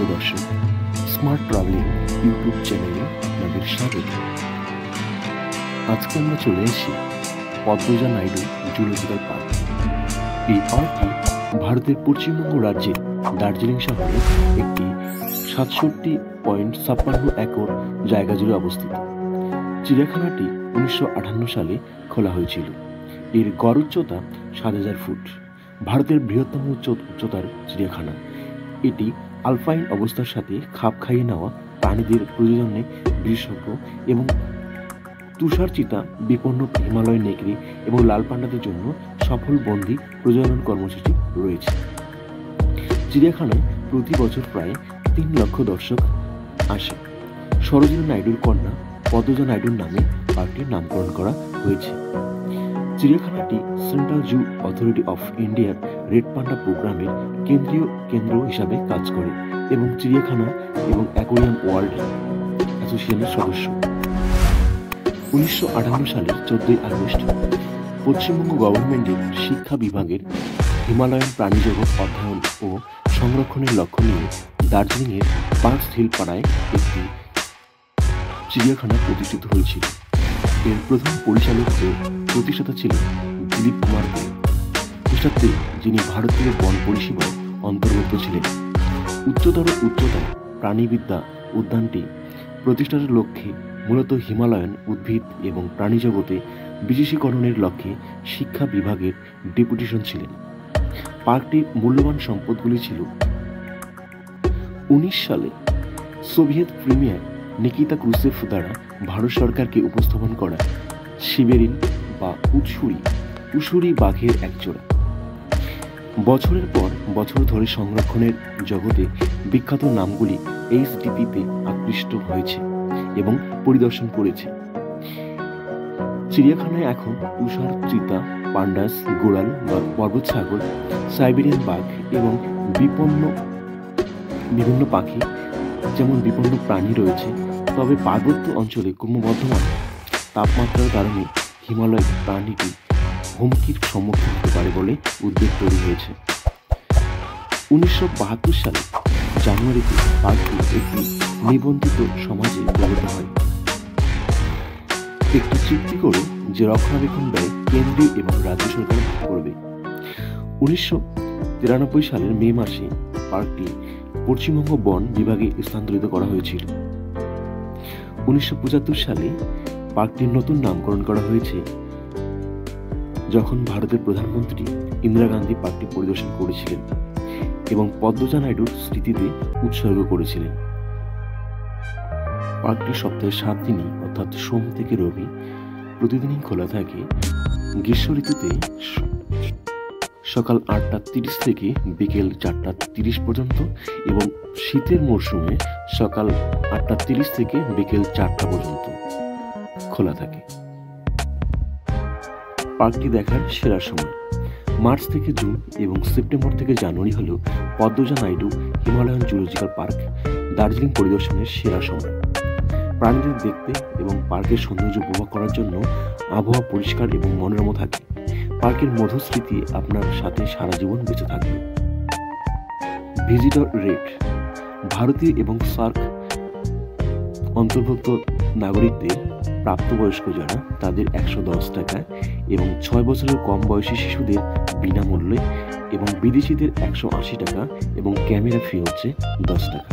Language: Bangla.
প্রিয় দর্শক, স্মার্ট ট্রাভেলিং ইউটিউব চ্যানেলে আপনাদের স্বাগত। আজকে আমরা চলে এসেছি পদ্মজা নাইডু জুলজিক্যাল পার্ক। এই পার্কটি ভারতের পশ্চিমবঙ্গ রাজ্যের দার্জিলিং শহরে একটি 67.56 একর জায়গা জুড়ে অবস্থিত। চিড়িয়াখানাটি 1958 সালে খোলা হয়েছিল। এর গড় উচ্চতা 7000 ফুট। ভারতের বৃহত্তম উচ্চতার চিড়িয়াখানা। এটি আলপাইন অবস্থার সাথে খাপ খাইয়ে নেওয়া প্রাণীদের প্রজননে বিশেষজ্ঞ এবং তুষার চিতা, বিপন্ন হিমালয় নেকড়ে এবং লাল পান্ডাদের জন্য সফল বন্দি প্রজনন কর্মসূচি রয়েছে। চিড়িয়াখানায় প্রতি বছর প্রায় 3 লক্ষ দর্শক আসে। সরোজিনী নাইডুর কন্যা পদ্মজা নাইডুর নামে পার্কটির নামকরণ করা হয়েছে। চিড়িয়াখানাটি সেন্ট্রাল জু অথরিটি অফ ইন্ডিয়ার রেড পান্ডা প্রোগ্রামের কেন্দ্রীয় কেন্দ্র হিসাবে কাজ করে এবং চিড়িয়াখানা এবং অ্যাকোয়ারিয়াম ওয়ার্ল্ড অ্যাসোসিয়েশনের সদস্য। 1958 সালের 14 আগস্ট পশ্চিমবঙ্গ গভর্নমেন্টের শিক্ষা বিভাগের হিমালয়ান প্রাণীজগৎ অধ্যয়ন ও সংরক্ষণের লক্ষ্য নিয়ে দার্জিলিংয়ের পার্কস হিল পাড়ায় একটি চিড়িয়াখানা প্রতিষ্ঠিত হয়েছিল। এর প্রথম পরিচালক ও প্রতিষ্ঠাতা ছিলেন দিলীপ কুমার দে, যিনি ভারতীয় বন পরিষেবায় অন্তর্ভুক্ত ছিলেন। উচ্চতর প্রাণীবিদ্যা উদ্যানটি প্রতিষ্ঠার লক্ষ্যে মূলত হিমালয়ান উদ্ভিদ এবং প্রাণীজগতে বিশেষীকরণের লক্ষ্যে শিক্ষা বিভাগের ডেপুটেশন ছিলেন। পার্কটির মূল্যবান সম্পদগুলি ছিল 19 সালে সোভিয়েত প্রিমিয়ার নিকিতা ক্রুসেভ দ্বারা ভারত সরকারকে উপস্থাপন করা সিবেরিন বা উসুরি বাঘের একজোড়া। বছরের পর বছর ধরে সংরক্ষণের জগতে বিখ্যাত নামগুলি HDP-তে আকৃষ্ট হয়েছে এবং পরিদর্শন করেছে। চিড়িয়াখানায় এখন তুষার চিতা, পান্ডাস, গোড়াল বা পর্বত ছাগল, সাইবেরিয়ান বাঘ এবং বিভিন্ন পাখি যেমন বিপন্ন প্রাণী রয়েছে। তবে পার্বত্য অঞ্চলে ক্রমবর্ধমান তাপমাত্রার কারণে হিমালয় প্রাণীটি হুমকির সম্মুখীন হতে পারে বলে উদ্বেগ তৈরি হয়েছে। 1972 সালে জানুয়ারিতে পার্কটি একটি নিবন্ধিত সমাজে পরিণত হয়, একটি চুক্তি করে যে রক্ষণাবেক্ষণ ব্যয় কেন্দ্রীয় এবং রাজ্য সরকার করবে। 1993 সালের মে মাসে পার্কটি পশ্চিমবঙ্গ বন বিভাগে স্থানান্তরিত করা হয়েছিল। 1975 সালে পার্কটির নতুন নামকরণ করা হয়েছে যখন ভারতের প্রধানমন্ত্রী ইন্দিরা গান্ধী পার্কটি পরিদর্শন করেছিলেন এবং পদ্মজা নাইডুর স্মৃতিতে উৎসর্গ করেছিলেন। পার্কটি সপ্তাহে 7 দিনই অর্থাৎ সোম থেকে রবি প্রতিদিনই খোলা থাকে। গ্রীষ্ম ঋতুতে সকাল 8:30 থেকে বিকেল 4:30 পর্যন্ত এবং শীতের মরশুমে সকাল 8:30 থেকে বিকেল 4টা পর্যন্ত খোলা থাকে। পার্কটি দেখার সেরা সময় মার্চ থেকে জুন এবং সেপ্টেম্বর থেকে জানুয়ারি হল Padmaja Naidu Himalayan zoological park Darjeeling পরিদর্শনের সেরা সময়। প্রাণীদের দেখতে এবং পার্কের সৌন্দর্য উপভোগ করার জন্য আবহাওয়া পরিষ্কার এবং মনোরম থাকে। পার্কের মধুর স্মৃতি আপনার সাথে সারা জীবন বেঁচে থাকবে। ভিজিটর রেট ভারতীয় এবং সার্ক অন্তর্ভুক্ত নাগরিকদের প্রাপ্তবয়স্ক যারা তাদের 110 টাকা এবং 6 বছরের কম বয়সী শিশুদের বিনামূল্যে এবং বিদেশিদের 180 টাকা এবং ক্যামেরা ফি হচ্ছে 10 টাকা।